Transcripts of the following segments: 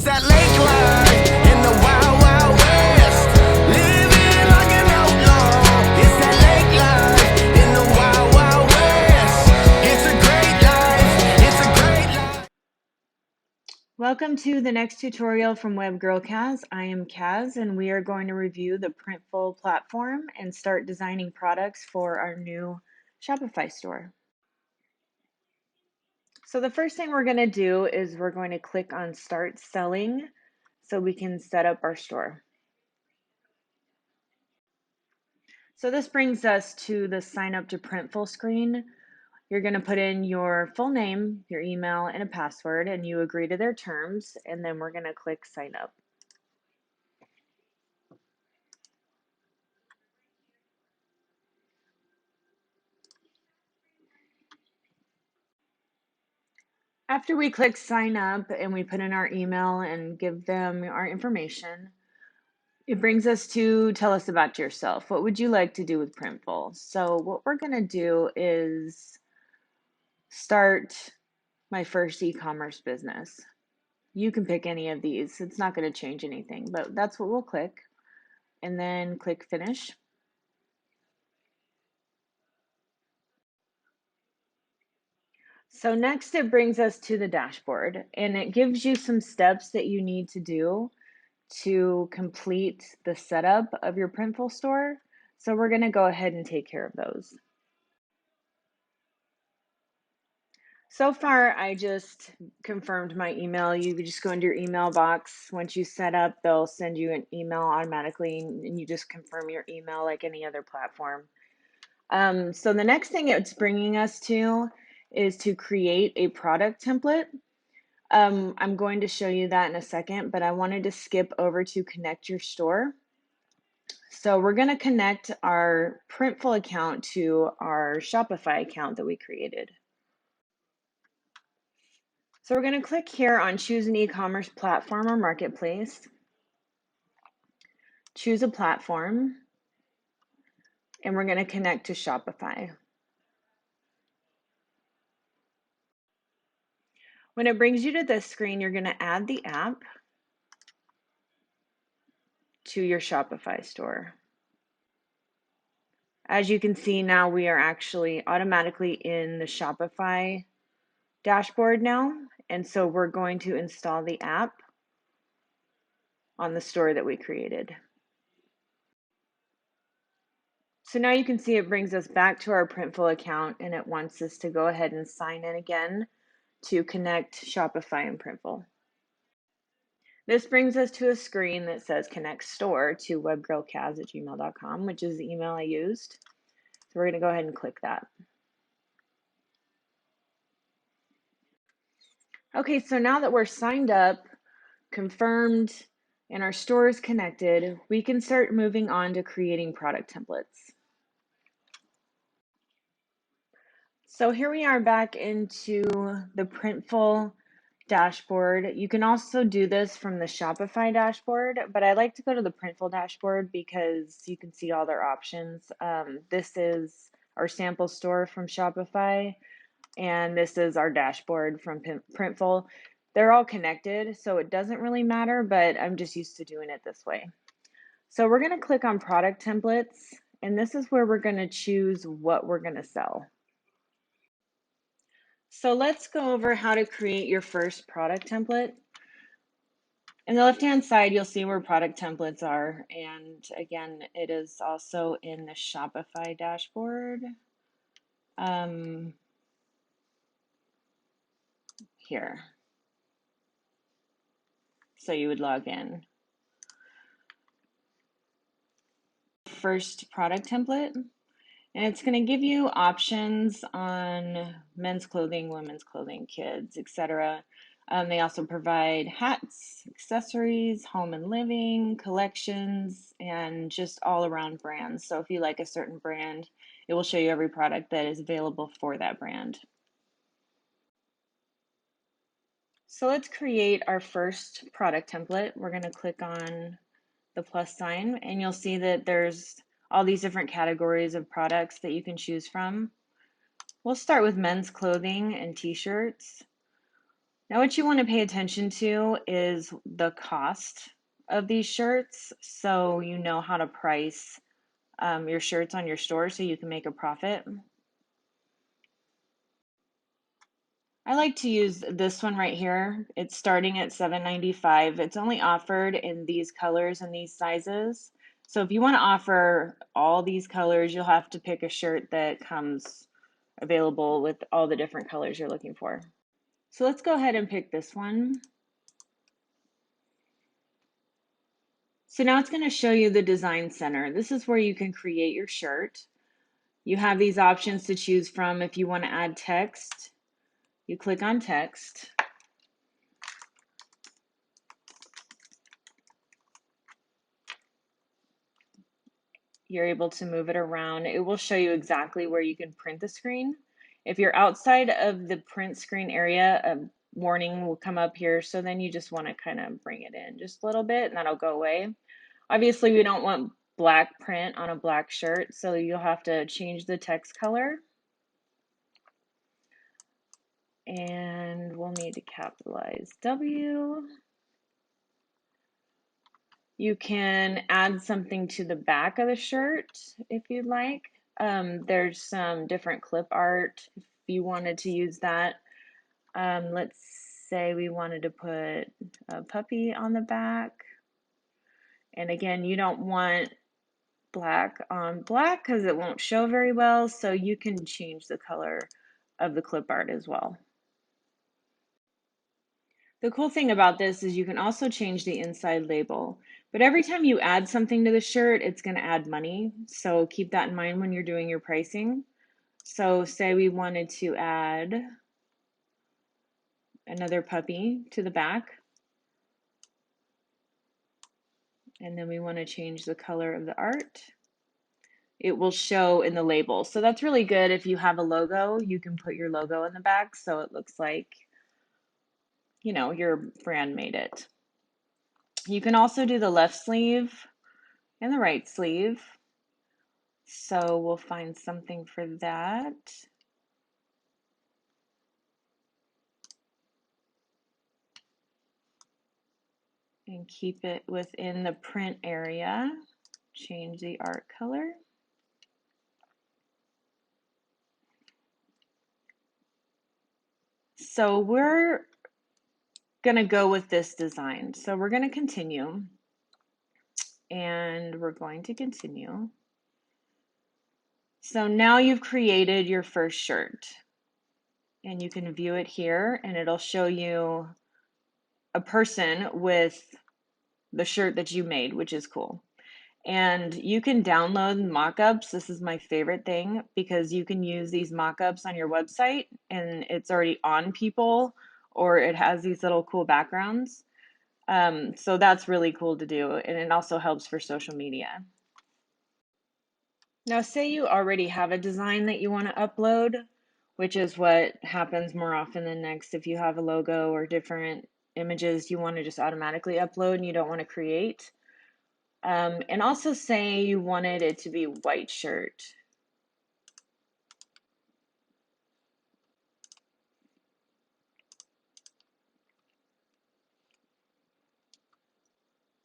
It's that lake life in the wild, wild west. Living like an outlaw. It's that lake life in the wild, wild west. It's a great life. It's a great life. Welcome to the next tutorial from Web Girl Kaz. I am Kaz and we are going to review the Printful platform and start designing products for our new Shopify store. So the first thing we're going to do is we're going to click on Start Selling so we can set up our store. So this brings us to the Sign Up to Printful screen. You're going to put in your full name, your email, and a password, and you agree to their terms, and then we're going to click Sign Up. After we click sign up and we put in our email and give them our information, it brings us to tell us about yourself. What would you like to do with Printful? So what we're going to do is start my first e-commerce business. You can pick any of these. It's not going to change anything, but that's what we'll click. And then click finish. So next it brings us to the dashboard and it gives you some steps that you need to do to complete the setup of your Printful store. So we're going to go ahead and take care of those. So far, I just confirmed my email. You can just go into your email box. Once you set up, they'll send you an email automatically, and you just confirm your email like any other platform. So the next thing it's bringing us to is to create a product template. I'm going to show you that in a second, but I wanted to skip over to connect your store. So we're going to connect our Printful account to our Shopify account that we created. So we're going to click here on choose an e-commerce platform or marketplace. Choose a platform, and we're going to connect to Shopify. When it brings you to this screen, you're going to add the app to your Shopify store. As you can see now, we are actually automatically in the Shopify dashboard now, and so we're going to install the app on the store that we created. So now you can see it brings us back to our Printful account and it wants us to go ahead and sign in again to connect Shopify and Printful. This brings us to a screen that says connect store to webgirlkaz@gmail.com, which is the email I used. So we're going to go ahead and click that. Okay, so now that we're signed up, confirmed, and our store is connected, we can start moving on to creating product templates. So here we are back into the Printful dashboard. You can also do this from the Shopify dashboard, but I like to go to the Printful dashboard because you can see all their options. This is our sample store from Shopify, and this is our dashboard from Printful. They're all connected, so it doesn't really matter, but I'm just used to doing it this way. So we're going to click on product templates, and this is where we're going to choose what we're going to sell. So let's go over how to create your first product template. In the left-hand side, you'll see where product templates are. And again, it is also in the Shopify dashboard. Here. So you would log in. First product template. And it's going to give you options on men's clothing, women's clothing, kids, etc. They also provide hats, accessories, home and living, collections, and just all around brands. So if you like a certain brand, it will show you every product that is available for that brand. So let's create our first product template. We're going to click on the plus sign, and you'll see that there's all these different categories of products that you can choose from. We'll start with men's clothing and t-shirts. Now what you want to pay attention to is the cost of these shirts, so you know how to price your shirts on your store so you can make a profit. I like to use this one right here. It's starting at $7.95. It's only offered in these colors and these sizes. So if you want to offer all these colors, you'll have to pick a shirt that comes available with all the different colors you're looking for. So let's go ahead and pick this one. So now it's going to show you the design center. This is where you can create your shirt. You have these options to choose from. If you want to add text, you click on text. You're able to move it around. It will show you exactly where you can print the screen. If you're outside of the print screen area, a warning will come up here. So then you just want to kind of bring it in just a little bit and that'll go away. Obviously, we don't want black print on a black shirt, so you'll have to change the text color. And we'll need to capitalize W. You can add something to the back of the shirt if you'd like. There's some different clip art if you wanted to use that. Let's say we wanted to put a puppy on the back. And again, you don't want black on black because it won't show very well, so you can change the color of the clip art as well. The cool thing about this is you can also change the inside label, but every time you add something to the shirt, it's going to add money. So keep that in mind when you're doing your pricing. So say we wanted to add another puppy to the back, and then we want to change the color of the art. It will show in the label. So that's really good. If you have a logo, you can put your logo in the back so it looks like, you know, your brand made it. You can also do the left sleeve and the right sleeve. So we'll find something for that. And keep it within the print area. Change the art color. So we're going to go with this design. So we're going to continue. And we're going to continue. So now you've created your first shirt. And you can view it here, and it'll show you a person with the shirt that you made, which is cool. And you can download mock-ups. This is my favorite thing because you can use these mock-ups on your website and it's already on people, or it has these little cool backgrounds. So that's really cool to do, and it also helps for social media. Now, say you already have a design that you want to upload, which is what happens more often than next. If you have a logo or different images you want to just automatically upload and you don't want to create. And also say you wanted it to be white shirt.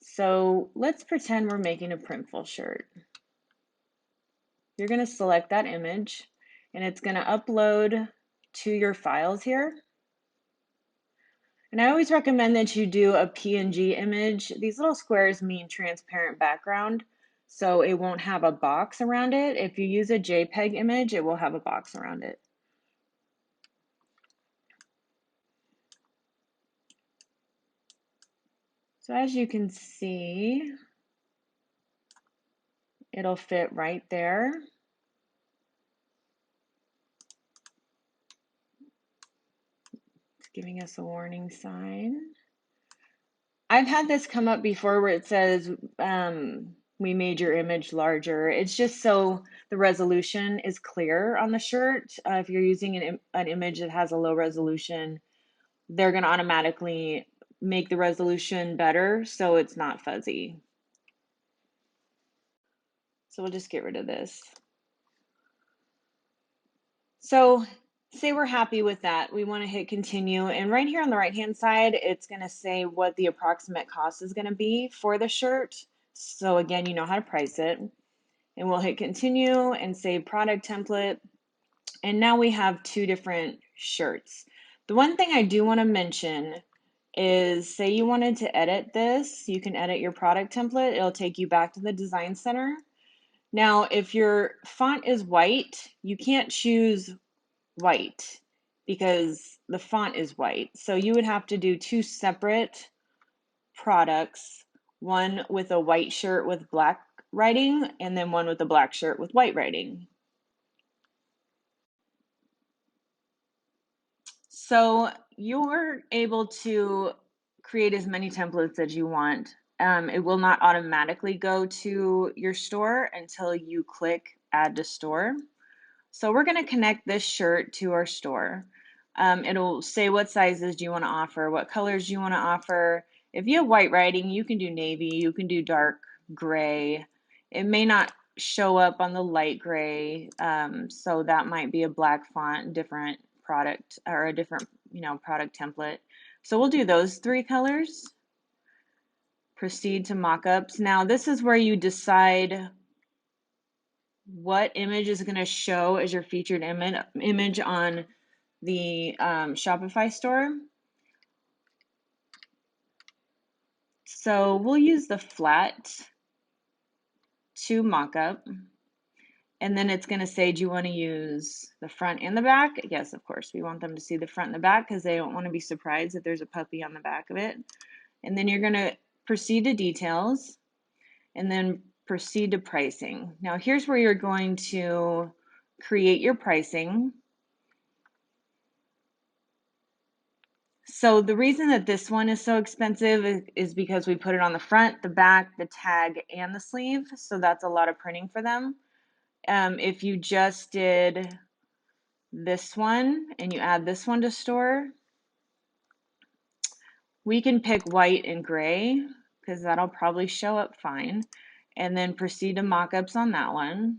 So let's pretend we're making a Printful shirt. You're going to select that image and it's going to upload to your files here. And I always recommend that you do a PNG image. These little squares mean transparent background, so it won't have a box around it. If you use a JPEG image, it will have a box around it. So as you can see, it'll fit right there. It's giving us a warning sign. I've had this come up before where it says, we made your image larger. It's just so the resolution is clear on the shirt. If you're using an image that has a low resolution, they're going to automatically make the resolution better so it's not fuzzy. So we'll just get rid of this. So Say we're happy with that. We want to hit continue. And right here on the right hand side, it's going to say what the approximate cost is going to be for the shirt. So again, you know how to price it. And we'll hit continue and say product template. And now we have two different shirts. The one thing I do want to mention is, say you wanted to edit this, you can edit your product template. It'll take you back to the design center. Now, if your font is white, you can't choose white because the font is white. So you would have to do two separate products, one with a white shirt with black writing and then one with a black shirt with white writing. So you're able to create as many templates as you want. It will not automatically go to your store until you click add to store. So we're going to connect this shirt to our store. It'll say what sizes do you want to offer, what colors do you want to offer. If you have white writing, you can do navy, you can do dark gray. It may not show up on the light gray, so that might be a black font, different product, or a different, product template. So we'll do those three colors. Proceed to mockups. Now this is where you decide what image is going to show as your featured image on the Shopify store. So we'll use the flat 2 mockup, and then it's going to say, do you want to use the front and the back? Yes, of course. We want them to see the front and the back because they don't want to be surprised that there's a puppy on the back of it. And then you're going to proceed to details and then proceed to pricing. Now here's where you're going to create your pricing. So the reason that this one is so expensive is because we put it on the front, the back, the tag, and the sleeve. So that's a lot of printing for them. If you just did this one and you add this one to store, we can pick white and gray because that'll probably show up fine. And then proceed to mockups on that one.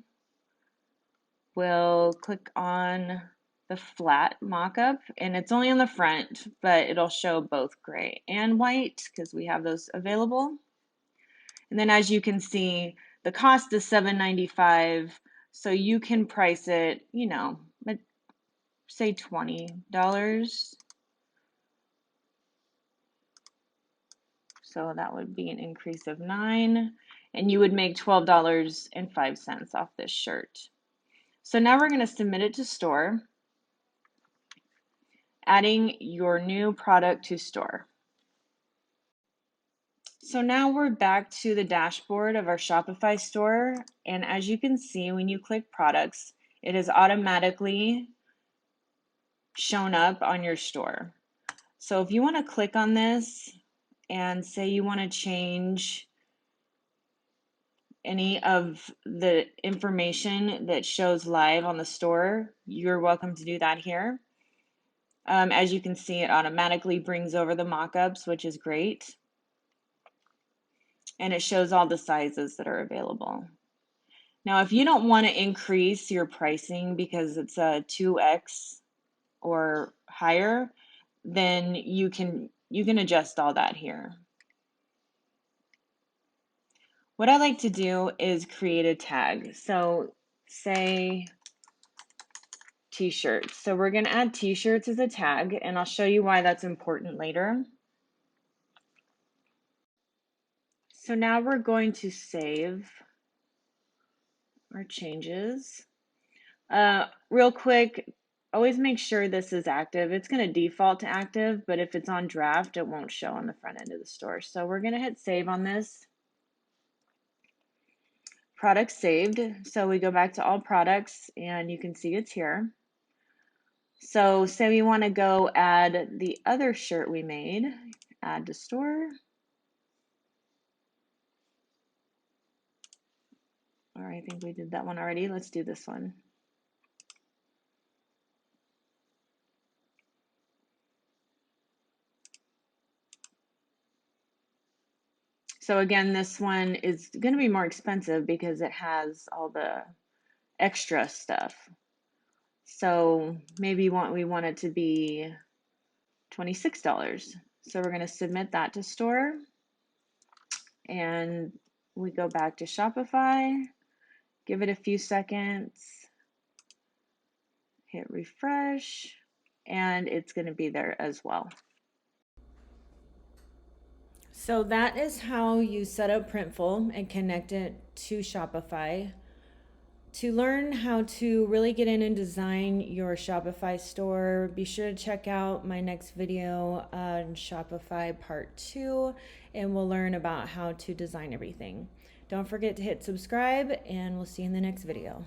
We'll click on the flat mockup, and it's only on the front, but it'll show both gray and white because we have those available. And then as you can see, the cost is $7.95, so you can price it, say $20. So that would be an increase of 9, and you would make $12.05 off this shirt. So now we're going to submit it to store, adding your new product to store. So now we're back to the dashboard of our Shopify store. And as you can see, when you click products, it is automatically shown up on your store. So if you want to click on this and say you want to change any of the information that shows live on the store, you're welcome to do that here. As you can see, it automatically brings over the mockups, which is great. And it shows all the sizes that are available. Now, if you don't want to increase your pricing because it's a 2x or higher, then you can adjust all that here. What I like to do is create a tag. So say t-shirts. So we're going to add t-shirts as a tag, and I'll show you why that's important later. So now we're going to save our changes. Real quick, always make sure this is active. It's going to default to active, but if it's on draft, it won't show on the front end of the store. So we're going to hit save on this. Products saved. So we go back to all products and you can see it's here. So say we want to go add the other shirt we made, add to store. All right, I think we did that one already. Let's do this one. So again, this one is going to be more expensive because it has all the extra stuff. So maybe we want it to be $26. So we're going to submit that to store, and we go back to Shopify, give it a few seconds, hit refresh, and it's going to be there as well. So that is how you set up Printful and connect it to Shopify. To learn how to really get in and design your Shopify store, be sure to check out my next video on Shopify Part 2, and we'll learn about how to design everything. Don't forget to hit subscribe, and we'll see you in the next video.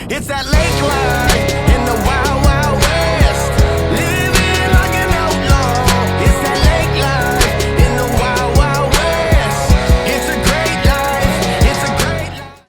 It's that lake line.